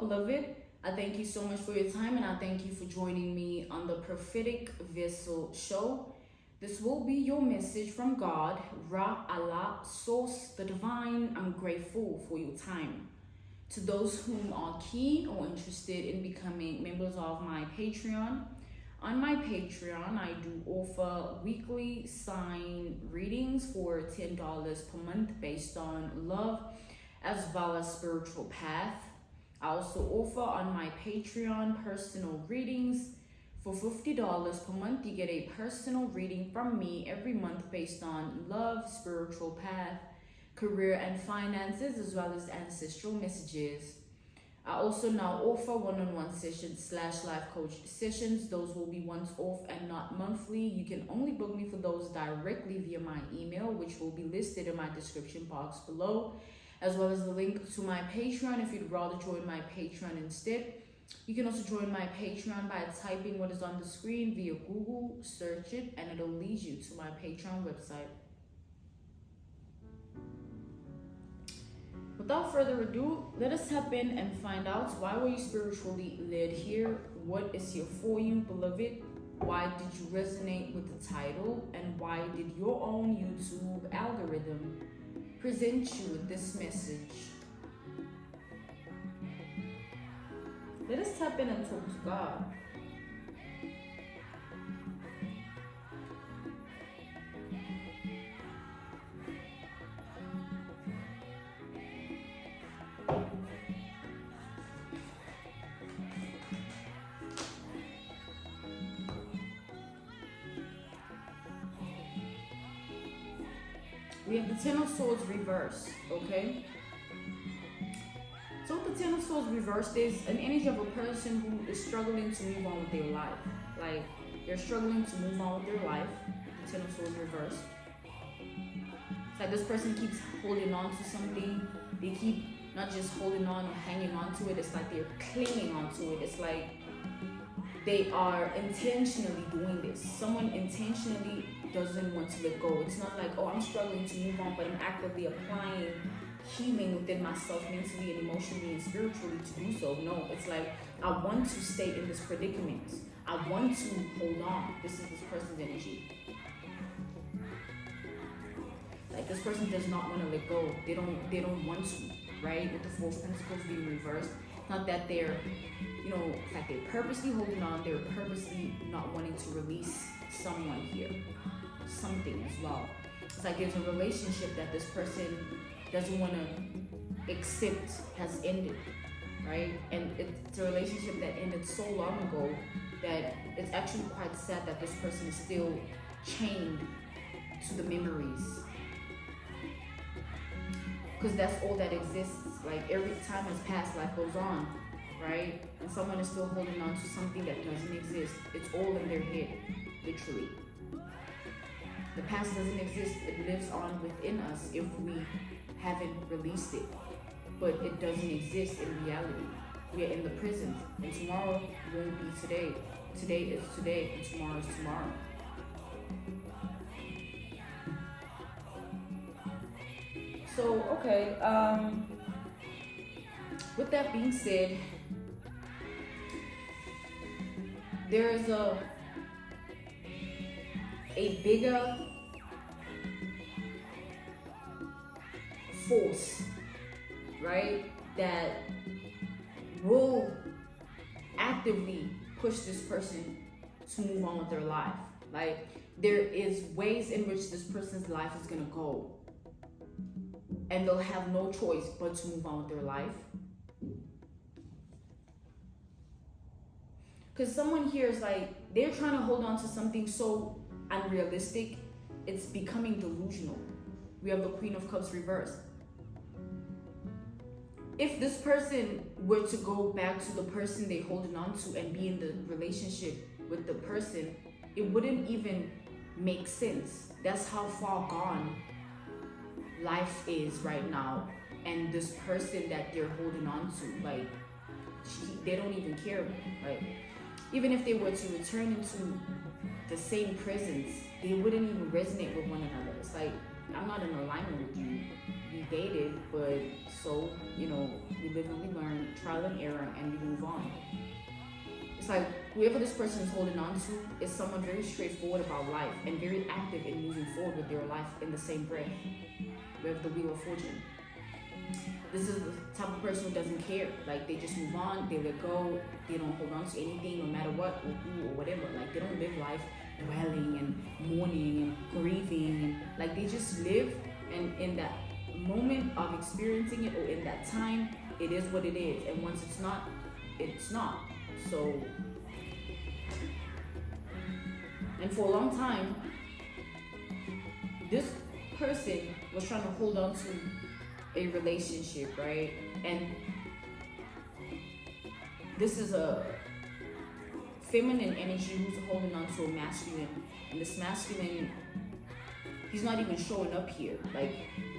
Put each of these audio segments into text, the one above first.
beloved, I thank you so much for your time, and I thank you for joining me on the Prophetic Vessel Show. This will be your message from God, Ra Allah, Source, the Divine. I'm grateful for your time. To those whom are keen or interested in becoming members of my Patreon, on my Patreon, I do offer weekly sign readings for $10 per month based on love as well as spiritual path. I also offer on my Patreon personal readings. For $50 per month, you get a personal reading from me every month based on love, spiritual path, career and finances, as well as ancestral messages. I also now offer one-on-one sessions / life coach sessions. Those will be once off and not monthly. You can only book me for those directly via my email, which will be listed in my description box below, as well as the link to my Patreon if you'd rather join my Patreon instead. You can also join my Patreon by typing what is on the screen via Google, search it, and it'll lead you to my Patreon website. Without further ado, let us tap in and find out, why were you spiritually led here? What is here for you, beloved? Why did you resonate with the title? And why did your own YouTube algorithm present you with this message? Let us tap in and talk to God. We have the Ten of Swords reversed, okay? So with the Ten of Swords reversed, there's an energy of a person who is struggling to move on with their life. Like, they're struggling to move on with their life. The Ten of Swords reversed. It's like this person keeps holding on to something. They keep not just holding on or hanging on to it. It's like they're clinging onto it. It's like they are intentionally doing this. Someone intentionally doesn't want to let go. It's not like, oh, I'm struggling to move on, but I'm actively applying healing within myself mentally and emotionally and spiritually to do so. No, it's like, I want to stay in this predicament. I want to hold on. This is this person's energy. Like, this person does not want to let go. They don't want to, right? With the Four of Pentacles being reversed. Not that they're, it's like they're purposely holding on. They're purposely not wanting to release someone here. Something as well. It's like there's a relationship that this person doesn't want to accept has ended, right? And it's a relationship that ended so long ago that it's actually quite sad that this person is still chained to the memories. Because that's all that exists. Like, every time has passed, life goes on, right? And someone is still holding on to something that doesn't exist. It's all in their head, literally. The past doesn't exist. It lives on within us if we haven't released it. But it doesn't exist in reality. We are in the present. And tomorrow won't be today. Today is today, and tomorrow is tomorrow. So, okay. With that being said, there is a bigger force, right, that will actively push this person to move on with their life. Like, there is ways in which this person's life is gonna go, and they'll have no choice but to move on with their life. Because someone here is like, they're trying to hold on to something so unrealistic, it's becoming delusional. We have the Queen of Cups reversed. If this person were to go back to the person they're holding on to and be in the relationship with the person, it wouldn't even make sense. That's how far gone life is right now. And this person that they're holding on to, like, they don't even care, right? Even if they were to return into the same presence, they wouldn't even resonate with one another. It's like, I'm not in alignment with you. we dated, but so, you know, we live and we learn, trial and error, and we move on. It's like whoever this person is holding on to is someone very straightforward about life and very active in moving forward with their life in the same breath. We have the wheel of fortune. This is the type of person who doesn't care. Like, they just move on, they let go, they don't hold on to anything no matter what or who or whatever. Like, they don't live life dwelling and mourning and grieving. And, like, they just live, and in that moment of experiencing it, or in that time, it is what it is. And once it's not, it's not. So, and for a long time, this person was trying to hold on to a relationship, right? And this is a feminine energy who's holding on to a masculine, and this masculine, he's not even showing up here. Like,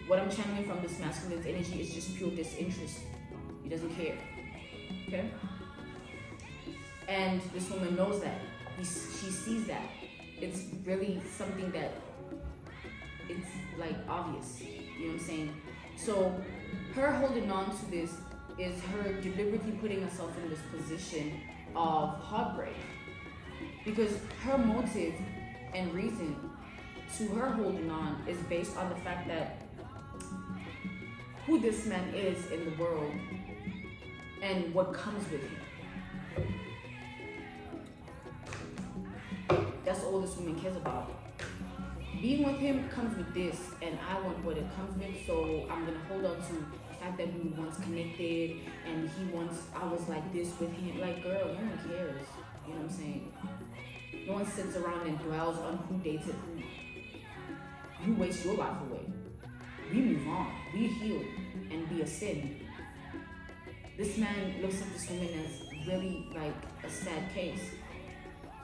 what I'm channeling from this masculine's energy is just pure disinterest. He doesn't care. Okay? And this woman knows that. She sees that. It's really something that it's like obvious. You know what I'm saying? So her holding on to this is her deliberately putting herself in this position of heartbreak, because her motive and reason to her holding on is based on the fact that who this man is in the world and what comes with him. That's all this woman cares about. Being with him comes with this, and I want what it comes with, so I'm gonna hold on to the fact that we once connected, and I was like this with him. Like, girl, no one cares. You know what I'm saying? No one sits around and dwells on who dated who. You waste your life away. We move on. We heal, and we ascend. This man looks at this woman as really like a sad case.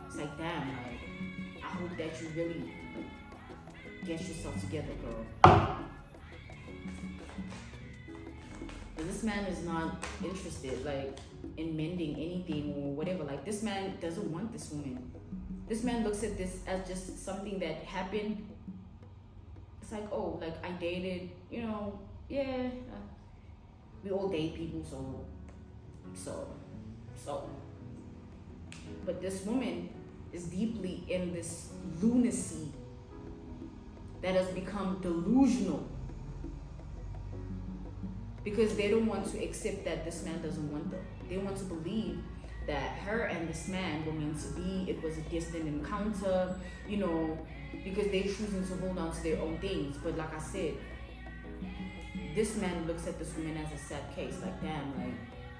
It's like, damn, like, I hope that you really get yourself together, girl. But this man is not interested, like, in mending anything or whatever. Like, this man doesn't want this woman. This man looks at this as just something that happened. It's like, oh, like, I dated, you know, yeah. We all date people, so. But this woman is deeply in this lunacy that has become delusional, because they don't want to accept that this man doesn't want them. They want to believe that her and this man were meant to be. It was a distant encounter, you know, because they're choosing to hold on to their own things. But like I said, this man looks at this woman as a sad case. Like, damn, like,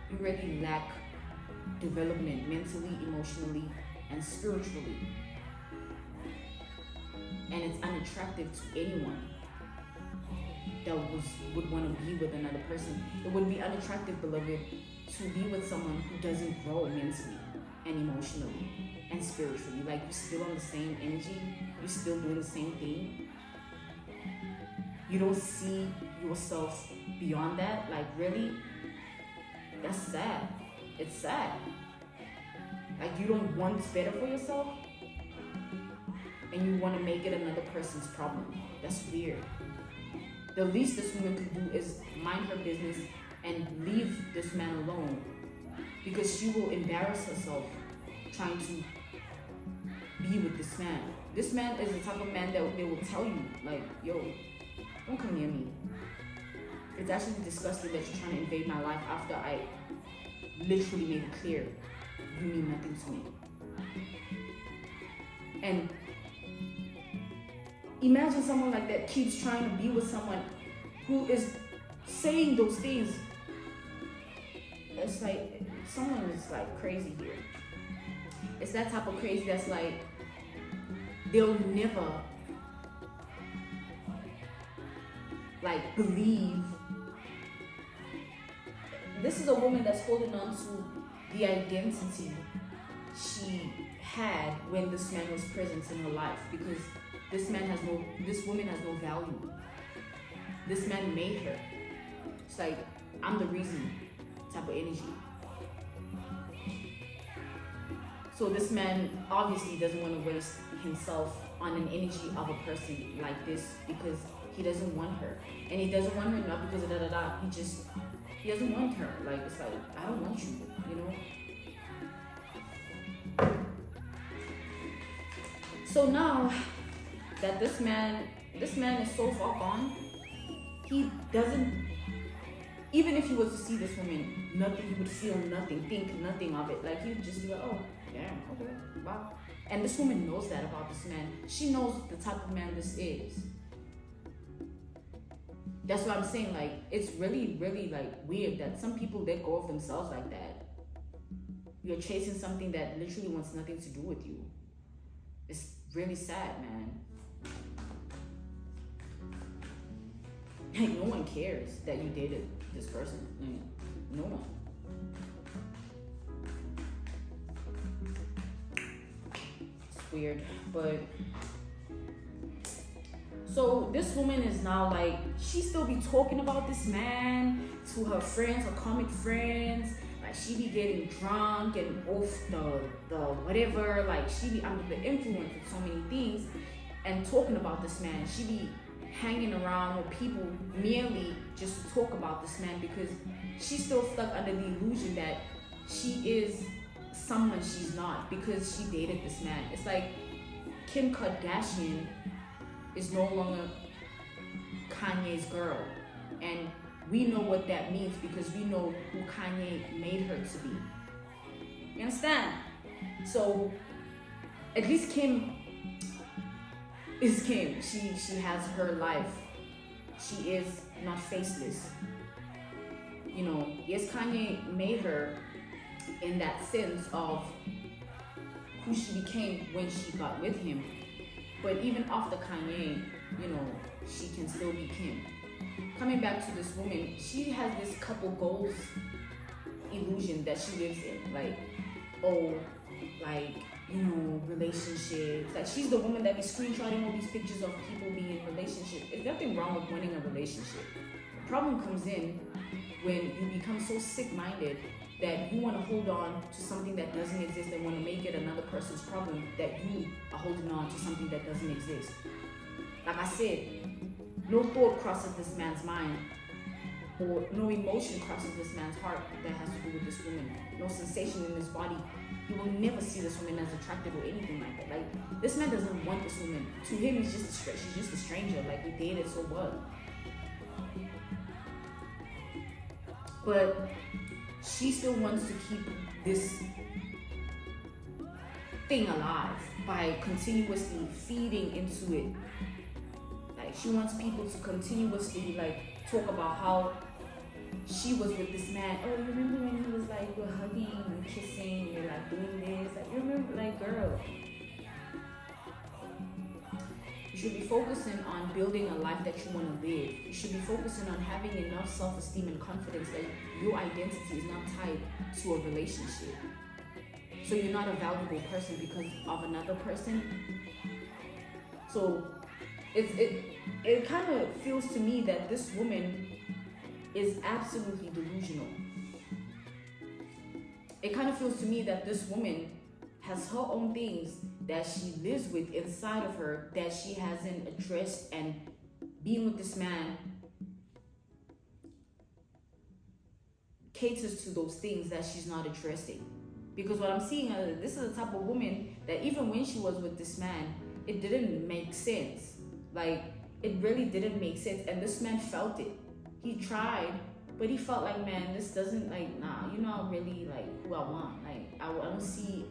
you really lack development mentally, emotionally, and spiritually. And it's unattractive to anyone that would want to be with another person. It would be unattractive, beloved, to be with someone who doesn't grow mentally and emotionally and spiritually. Like, you're still on the same energy, you're still doing the same thing. You don't see yourself beyond that. Like, really? That's sad. It's sad. Like, you don't want better for yourself, and you want to make it another person's problem. That's weird. The least this woman could do is mind her business and leave this man alone, because she will embarrass herself trying to be with this man. This man is the type of man that they will tell you, like, yo, don't come near me. It's actually disgusting that you're trying to invade my life after I literally made it clear you mean nothing to me. And imagine someone like that keeps trying to be with someone who is saying those things. It's like, someone is like crazy here. It's that type of crazy that's like, they'll never like believe. This is a woman that's holding on to the identity she had when this man was present in her life, because this woman has no value. This man made her. It's like, I'm the reason type of energy. So this man obviously doesn't want to waste himself on an energy of a person like this, because he doesn't want her. And he doesn't want her not because of da-da-da. He doesn't want her. Like, it's like, I don't want you, you know? So now that this man is so far gone, he doesn't, even if he was to see this woman, nothing, he would feel nothing, think nothing of it. Like, he would just be like, oh, damn, okay, wow. And this woman knows that about this man. She knows the type of man this is. That's what I'm saying. Like, it's really, really, like, weird that some people let go of themselves like that. You're chasing something that literally wants nothing to do with you. It's really sad, man. Like, no one cares that you dated this person. Like, no one. It's weird, but so this woman is now like, she still be talking about this man to her friends, her comic friends. Like, she be getting drunk and off the whatever. Like, she be under the influence of so many things and talking about this man. She be hanging around with people merely just to talk about this man because she's still stuck under the illusion that she is someone she's not because she dated this man. It's like Kim Kardashian is no longer Kanye's girl, and we know what that means because we know who Kanye made her to be. You understand? So at least Kim is Kim. She has her life. She is not faceless. You know, yes, Kanye made her in that sense of who she became when she got with him. But even after Kanye, you know, she can still be Kim. Coming back to this woman, she has this couple goals illusion that she lives in. Like, oh, like, you know, relationships. Like, she's the woman that be screenshotting all these pictures of people being in relationships. There's nothing wrong with winning a relationship. The problem comes in when you become so sick-minded that you want to hold on to something that doesn't exist and want to make it another person's problem, that you are holding on to something that doesn't exist. Like I said, no thought crosses this man's mind, or no emotion crosses this man's heart that has to do with this woman. No sensation in his body. He will never see this woman as attractive or anything like that. Like, this man doesn't want this woman. To him, she's just a stranger. Like, we dated, so what? But she still wants to keep this thing alive by continuously feeding into it. Like, she wants people to continuously, like, talk about how she was with this man. Oh, you remember when he was like, we're hugging and kissing and you're like doing this? Like, you remember, like, girl. You should be focusing on building a life that you want to live. You should be focusing on having enough self-esteem and confidence that your identity is not tied to a relationship. So you're not a valuable person because of another person. So it kind of feels to me that this woman is absolutely delusional. It kind of feels to me that this woman has her own things that she lives with inside of her that she hasn't addressed, and being with this man caters to those things that she's not addressing. Because what I'm seeing, this is the type of woman that even when she was with this man, it didn't make sense. Like, it really didn't make sense, and this man felt it. He tried, but he felt like, man, this doesn't, like, nah, you're not really like who I want. Like, I don't see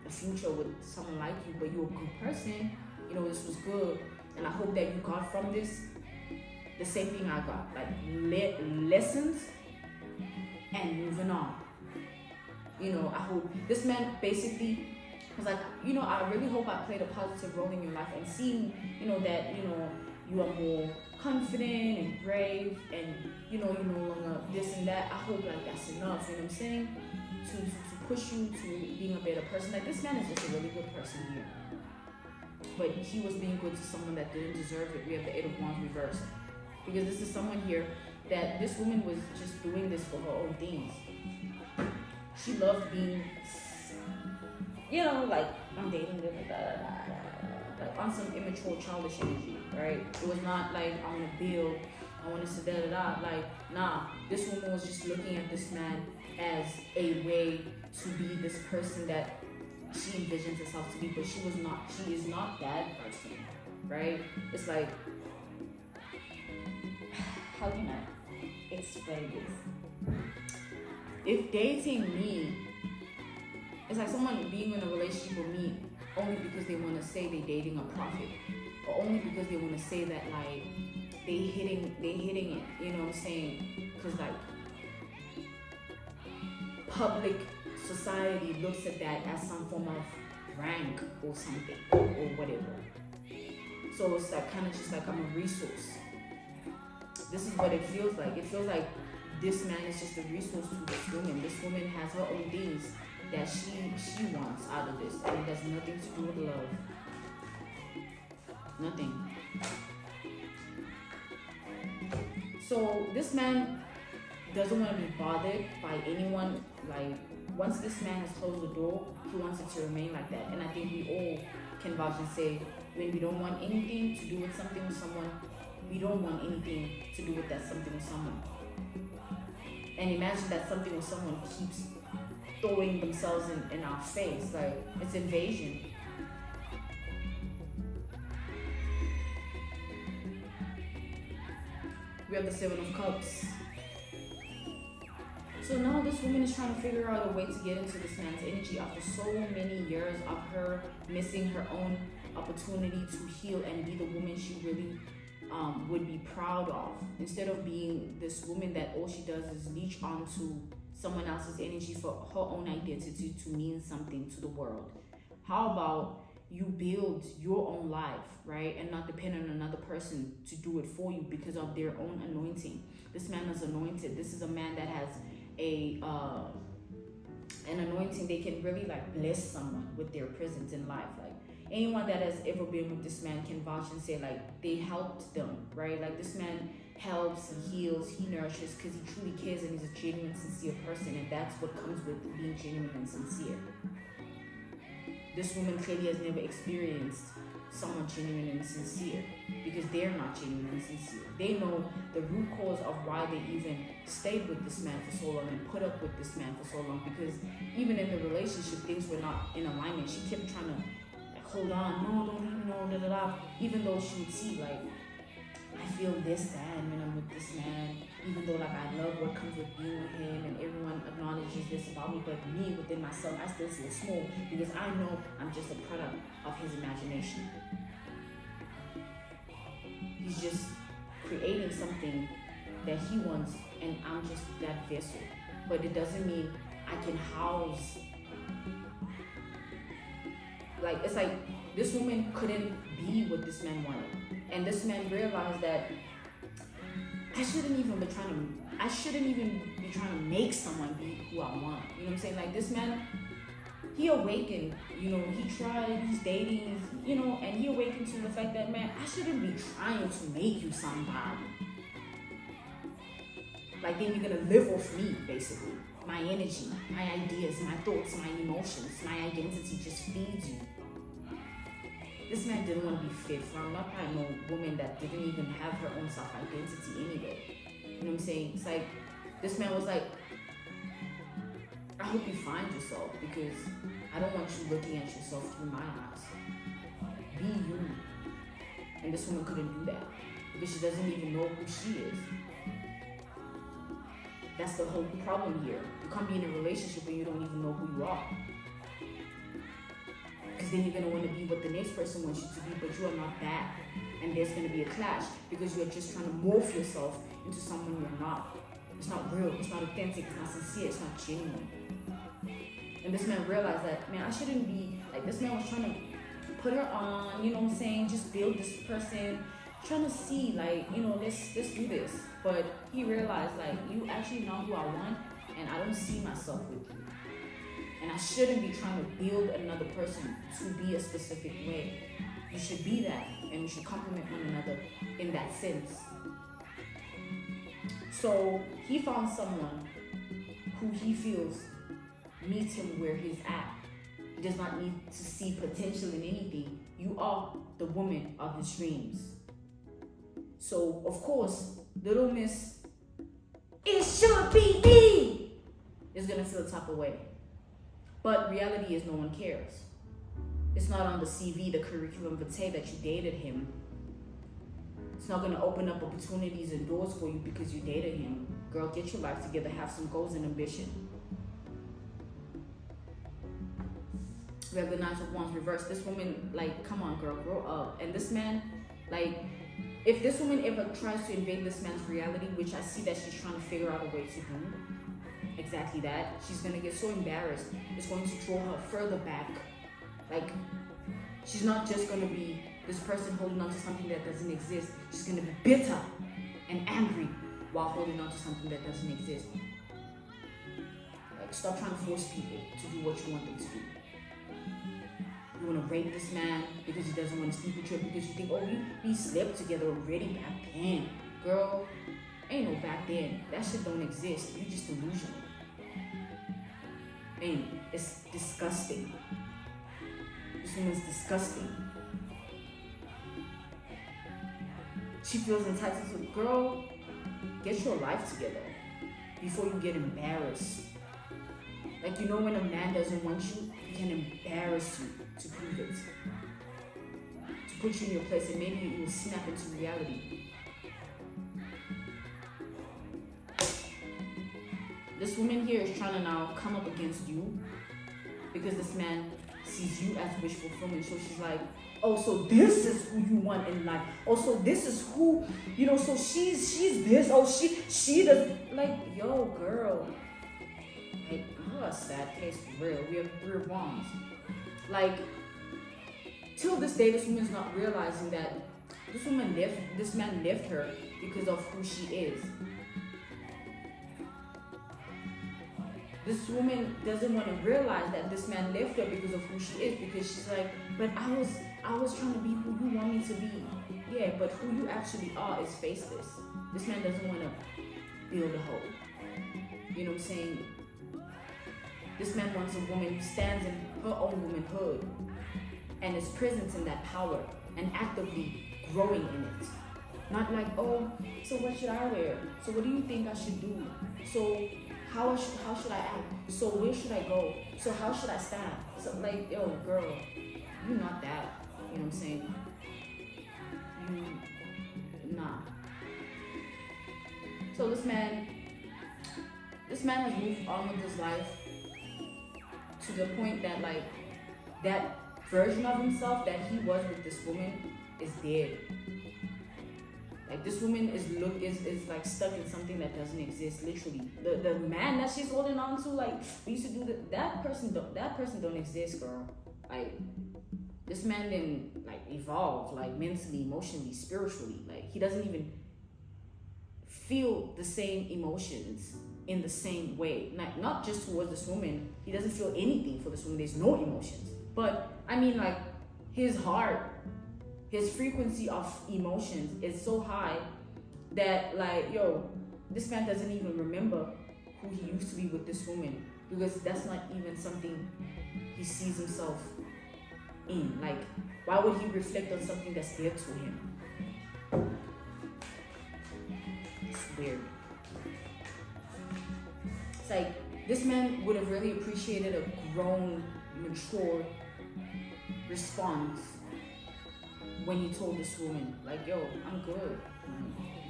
a future with someone like you, but you're a good person. You know, this was good, and I hope that you got from this the same thing I got, like lessons and moving on. You know, I hope this man basically was like, you know, I really hope I played a positive role in your life, and seeing, you know, that, you know, you are more confident and brave, and, you know, you're no longer this and that. I hope, like, that's enough, you know what I'm saying, to push you to being a better person. Like, this man is just a really good person here, but he was being good to someone that didn't deserve it. We have the 8 of Wands reversed, because this is someone here that this woman was just doing this for her own things. She loved being, you know, like, I'm dating them, like on some immature, childish energy, right? It was not like I want to build, I want to say da da da. Like, nah, this woman was just looking at this man as a way to be this person that she envisions herself to be, but she is not that person, right? It's like, how can I explain this? If dating me, it's like someone being in a relationship with me only because they want to say they're dating a prophet, or only because they want to say that like they hitting it, you know what I'm saying? Because like public society looks at that as some form of rank or something or whatever. So it's like kind of just like I'm a resource. This is what it feels like. It feels like this man is just a resource to this woman. This woman has her own things that she wants out of this, and it has nothing to do with love. Nothing. So this man doesn't want to be bothered by anyone. Like, once this man has closed the door, he wants it to remain like that. And I think we all can vouch and say, when we don't want anything to do with something with someone, we don't want anything to do with that something with someone. And imagine that something with someone keeps throwing themselves in our face. Like, it's invasion. We have the Seven of Cups. So now this woman is trying to figure out a way to get into this man's energy after so many years of her missing her own opportunity to heal and be the woman she really would be proud of. Instead of being this woman that all she does is leech onto someone else's energy for her own identity to mean something to the world. How about you build your own life, right? And not depend on another person to do it for you because of their own anointing. This man is anointed. This is a man that has an anointing. They can really like bless someone with their presence in life. Like, anyone that has ever been with this man can vouch and say like they helped them, right? Like, this man helps, he heals, he nourishes because he truly cares and he's a genuine, sincere person, and that's what comes with being genuine and sincere. This woman clearly has never experienced someone genuine and sincere because they're not genuine and sincere. They know the root cause of why they even stayed with this man for so long and put up with this man for so long, because even in the relationship, things were not in alignment. She kept trying to like, hold on, no, don't leave me, no, da da da. Even though she would see like, I feel this bad when I'm with this man, even though like I love what comes with being with him and everyone acknowledges this about me, but me within myself, I still feel small because I know I'm just a product of his imagination. He's just creating something that he wants and I'm just that vessel. But it doesn't mean I can house. Like, it's like this woman couldn't be what this man wanted. And this man realized that I shouldn't even be trying to make someone be who I want. You know what I'm saying? Like, this man, he awakened, you know, he tried, he's dating, you know, and he awakened to the fact that, man, I shouldn't be trying to make you somebody. Like, then you're gonna live off me, basically. My energy, my ideas, my thoughts, my emotions, my identity just feeds you. This man didn't want to be fit from. Not by no woman that didn't even have her own self-identity anyway. You know what I'm saying? It's like, this man was like, I hope you find yourself because I don't want you looking at yourself through my eyes. Be you. And this woman couldn't do that because she doesn't even know who she is. That's the whole problem here. You can't be in a relationship when you don't even know who you are. Because then you're going to want to be what the next person wants you to be, but you are not that. And there's going to be a clash because you're just trying to morph yourself into someone you're not. It's not real, it's not authentic, it's not sincere, it's not genuine. And this man realized that, man, I shouldn't be, like, this man was trying to put her on, you know what I'm saying, just build this person, trying to see, like, you know, let's do this. But he realized, like, you actually know who I want, and I don't see myself with you. And I shouldn't be trying to build another person to be a specific way. You should be that, and we should complement one another in that sense. So he found someone who he feels meets him where he's at. He does not need to see potential in anything. You are the woman of his dreams. So, of course, little miss, it should be me, is going to feel the type of way. But reality is no one cares. It's not on the CV, the curriculum vitae that you dated him. It's not going to open up opportunities and doors for you because you dated him. Girl, get your life together. Have some goals and ambition. We have the Knight of Wands reversed. This woman, like, come on, girl, grow up. And this man, like, if this woman ever tries to invade this man's reality, which I see that she's trying to figure out a way to do, exactly that, she's going to get so embarrassed. It's going to draw her further back. Like, she's not just going to be this person holding on to something that doesn't exist. She's going to be bitter and angry while holding on to something that doesn't exist. Like, stop trying to force people to do what you want them to do. You want to rape this man because he doesn't want to sleep with you, because you think, oh, we slept together already back then. Girl, ain't no back then. That shit don't exist. You're just delusional. And it's disgusting. This woman's disgusting. She feels entitled to, girl, get your life together before you get embarrassed. Like, you know when a man doesn't want you, he can embarrass you to prove it. To put you in your place, and maybe you will snap into reality. This woman here is trying to now come up against you because this man sees you as wish fulfillment. So she's like, oh, so this is who you want in life. Oh, so this is who, you know, so she's this. Oh, she does. Like, yo, girl. Like, you're a sad case for real. We're wrong. Like, till this day, this woman's not realizing that this man left her because of who she is. This woman doesn't want to realize that this man left her because of who she is, because she's like, but I was trying to be who you want me to be. Yeah, but who you actually are is faceless. This man doesn't want to build a hope. You know what I'm saying? This man wants a woman who stands in her own womanhood and is present in that power and actively growing in it. Not like, oh, so what should I wear? So what do you think I should do? So how should I act? So where should I go? So how should I stand? So like, yo, girl, you're not that. You know what I'm saying? Nah. So this man has moved on with his life to the point that, like, that version of himself that he was with this woman is dead. Like, this woman is like stuck in something that doesn't exist, literally. The man that she's holding on to, like, we used to do that person don't exist, girl. Like, this man didn't, like, evolve, like, mentally, emotionally, spiritually. Like, he doesn't even feel the same emotions in the same way. Not just towards this woman. He doesn't feel anything for this woman. There's no emotions. But, I mean, like, his heart, his frequency of emotions is so high that, like, yo, this man doesn't even remember who he used to be with this woman, because that's not even something he sees himself in. Like, why would he reflect on something that's dear to him? It's weird. It's like, this man would have really appreciated a grown, mature response when he told this woman, like, yo, I'm good.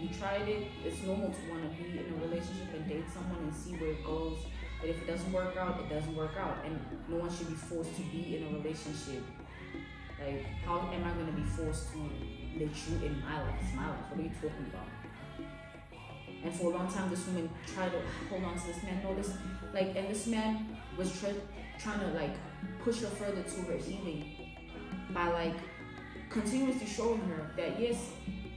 You tried it. It's normal to want to be in a relationship and date someone and see where it goes. But if it doesn't work out, it doesn't work out. And no one should be forced to be in a relationship. Like, how am I going to be forced to let you in my life? It's my life. What are you talking about? And for a long time, this woman tried to hold on to this man. No, this, like, and this man was trying to, like, push her further to her healing by, like, continuously showing her that, yes,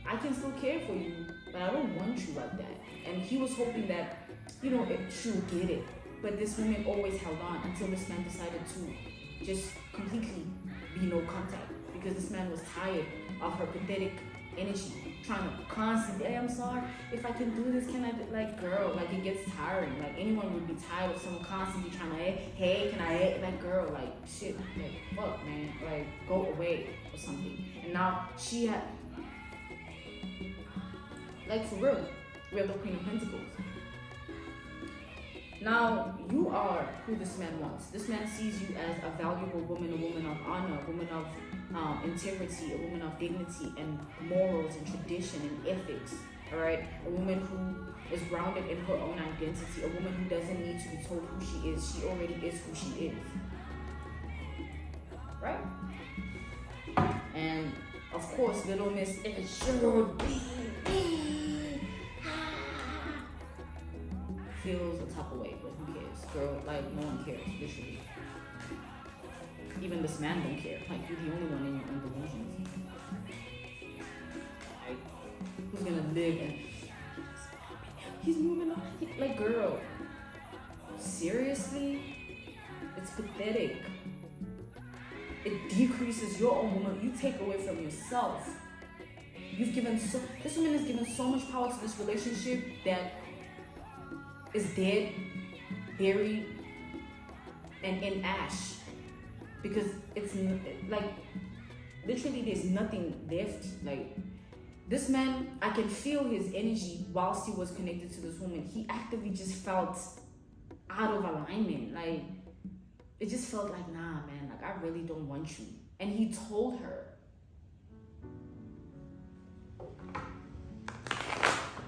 I can still care for you, but I don't want you like that. And he was hoping that, you know, she would get it. But this woman always held on until this man decided to just completely be no contact, because this man was tired of her pathetic energy, trying to constantly, hey, I'm sorry, if I can do this, can I do, like, girl, like, it gets tiring. Like, anyone would be tired of someone constantly trying to, hey, can I, like, girl, like, shit, like, fuck, man, like, go away or something. And now she had, like, for real, we have the Queen of Pentacles. Now, you are who this man wants. This man sees you as a valuable woman, a woman of honor, a woman of integrity, a woman of dignity and morals and tradition and ethics, all right? A woman who is grounded in her own identity, a woman who doesn't need to be told who she is. She already is who she is, right? And, of course, little Miss is your baby. Feels a type of way, but who cares? Girl, like, no one cares, literally. Even this man don't care. Like, you're the only one in your own delusions. Like, who's gonna live and he's moving on? Like, girl, seriously? It's pathetic. It decreases your own woman. You take away from yourself. You've given this woman has given so much power to this relationship that is dead, buried, and in ash. Because it's like, literally there's nothing left. Like, this man, I can feel his energy whilst he was connected to this woman. He actively just felt out of alignment. Like, it just felt like, nah, man, like, I really don't want you. And he told her.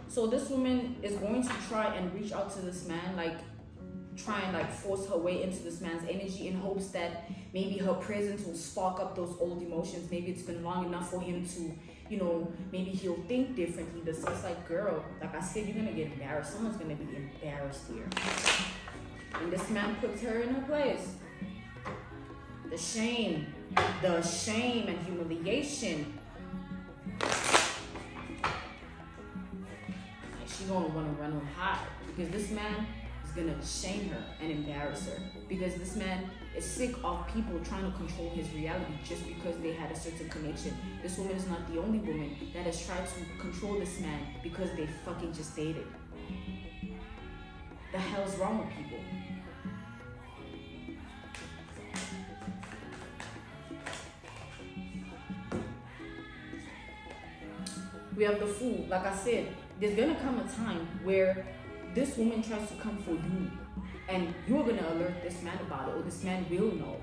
So this woman is going to try and reach out to this man, like, try and, like, force her way into this man's energy in hopes that maybe her presence will spark up those old emotions. Maybe it's been long enough for him to, you know, maybe he'll think differently. But it's like, girl, like I said, you're gonna get embarrassed. Someone's gonna be embarrassed here. And this man puts her in her place. The shame and humiliation. She's gonna want to run on high because this man is gonna shame her and embarrass her, because this man is sick of people trying to control his reality just because they had a certain connection. This woman is not the only woman that has tried to control this man because they fucking just dated. The hell's wrong with people? We have the Fool. Like I said, there's gonna come a time where this woman tries to come for you and you're gonna alert this man about it, or this man will know.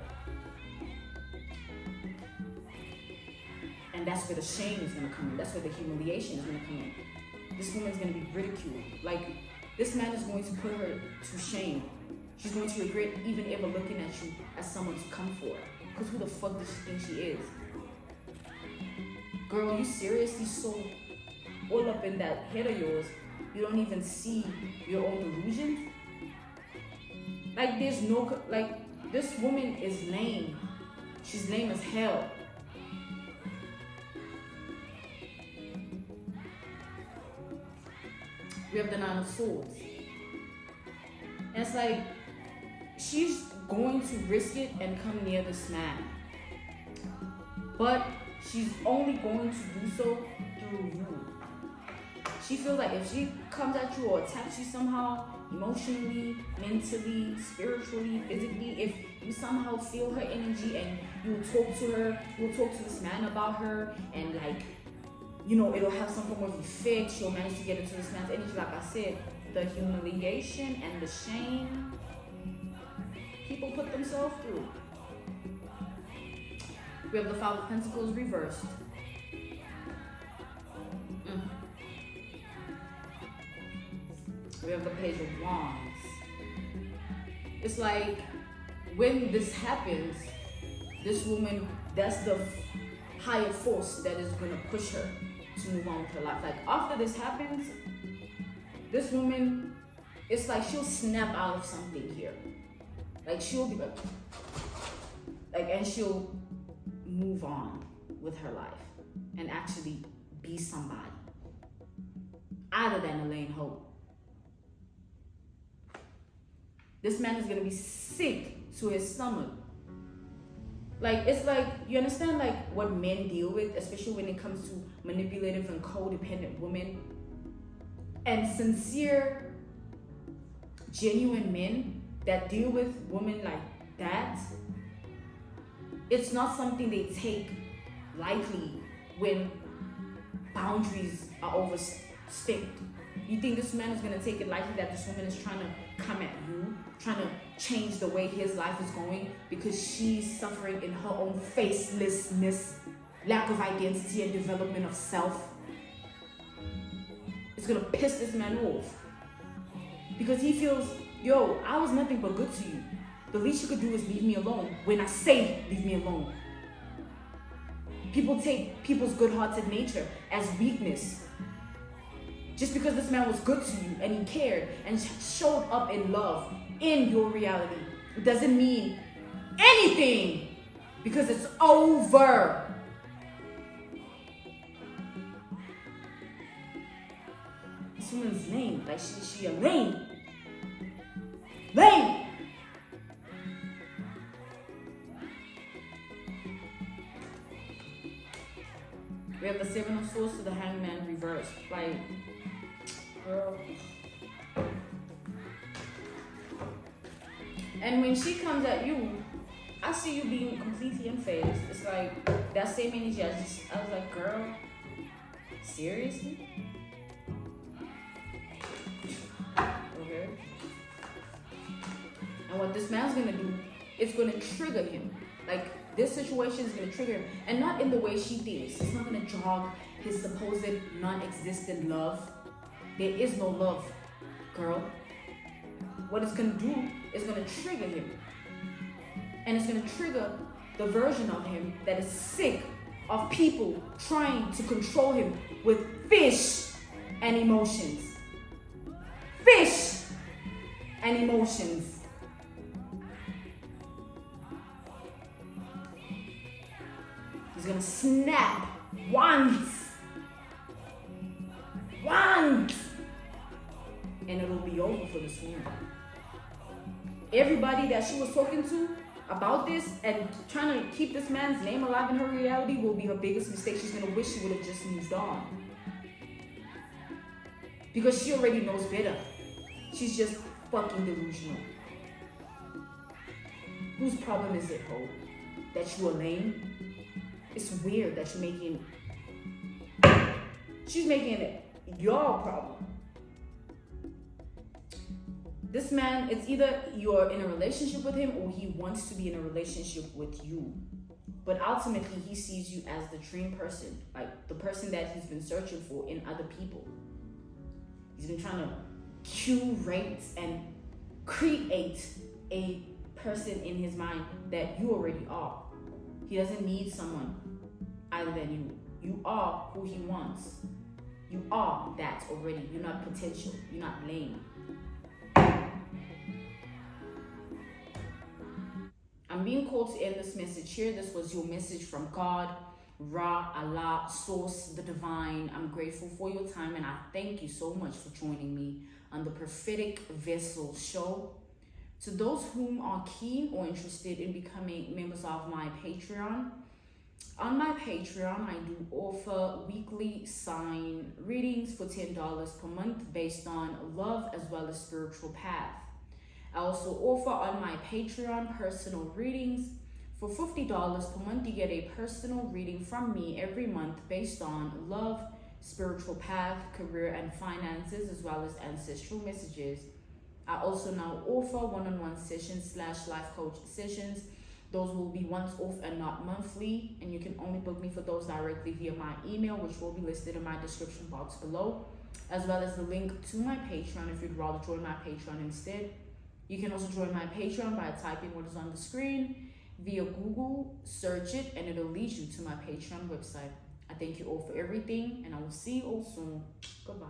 And that's where the shame is gonna come in. That's where the humiliation is gonna come in. This woman's gonna be ridiculed. Like, this man is going to put her to shame. She's going to regret even ever looking at you as someone to come for. Because who the fuck does she think she is? Girl, you seriously so all up in that head of yours, you don't even see your own delusions? Like, there's no, like, this woman is lame. She's lame as hell. We have the Nine of Swords. And it's like, she's going to risk it and come near this man. But she's only going to do so through you. She feels like if she comes at you or attacks you somehow, emotionally, mentally, spiritually, physically, if you somehow feel her energy and you'll talk to her, you'll talk to this man about her, and, like, you know, it'll have some form of effect. She'll manage to get into this man's energy. Like I said, the humiliation and the shame people put themselves through. We have the Five of Pentacles reversed. We have the Page of Wands. It's like, when this happens, this woman, that's the higher force that is going to push her to move on with her life. Like, after this happens, this woman, it's like she'll snap out of something here. Like, she'll be like, and she'll move on with her life and actually be somebody other than Elaine Hope. This man is going to be sick to his stomach Like, it's like, you understand like what men deal with, especially when it comes to manipulative and codependent women, and sincere, genuine men that deal with women like that. It's not something they take lightly when boundaries are overstepped. You think this man is going to take it lightly that this woman is trying to come at you, trying to change the way his life is going because she's suffering in her own facelessness, lack of identity and development of self? It's going to piss this man off because he feels, yo, I was nothing but good to you. The least you could do is leave me alone. When I say leave me alone. People take people's good-hearted nature as weakness. Just because this man was good to you and he cared and showed up in love in your reality, it doesn't mean anything because it's over. This woman's lame. Like she a lame. Lame! We have the Seven of Swords to the Hangman reversed. Like, girl. And when she comes at you, I see you being completely unfazed. It's like that same energy. I was like, girl, seriously? Okay. And what this man's gonna do, it's gonna trigger him. Like, this situation is going to trigger him, and not in the way she thinks. It's not going to jog his supposed non-existent love. There is no love, girl. What it's going to do is going to trigger him. And it's going to trigger the version of him that is sick of people trying to control him with fish and emotions. Fish and emotions. He's gonna snap once, and it'll be over for this woman. Everybody that she was talking to about this and trying to keep this man's name alive in her reality will be her biggest mistake. She's gonna wish she would have just moved on because she already knows better. She's just fucking delusional. Whose problem is it, ho? That you are lame? It's weird that she's making it your problem. This man, it's either you're in a relationship with him or he wants to be in a relationship with you. But ultimately, he sees you as the dream person, like the person that he's been searching for in other people. He's been trying to curate and create a person in his mind that you already are. He doesn't need someone other than you. You are who he wants. You are that already. You're not potential. You're not lame. I'm being called to end this message here. This was your message from God, Ra, Allah, Source, the Divine. I'm grateful for your time and I thank you so much for joining me on the Prophetic Vessel Show. To those whom are keen or interested in becoming members of my Patreon, on my Patreon, I do offer weekly sign readings for $10 per month based on love as well as spiritual path. I also offer on my Patreon personal readings. For $50 per month, you get a personal reading from me every month based on love, spiritual path, career, and finances, as well as ancestral messages. I also now offer one-on-one sessions / life coach sessions. Those will be once off and not monthly, and you can only book me for those directly via my email, which will be listed in my description box below, as well as the link to my Patreon if you'd rather join my Patreon instead. You can also join my Patreon by typing what is on the screen via Google, search it, and it'll lead you to my Patreon website. I thank you all for everything, and I will see you all soon. Goodbye.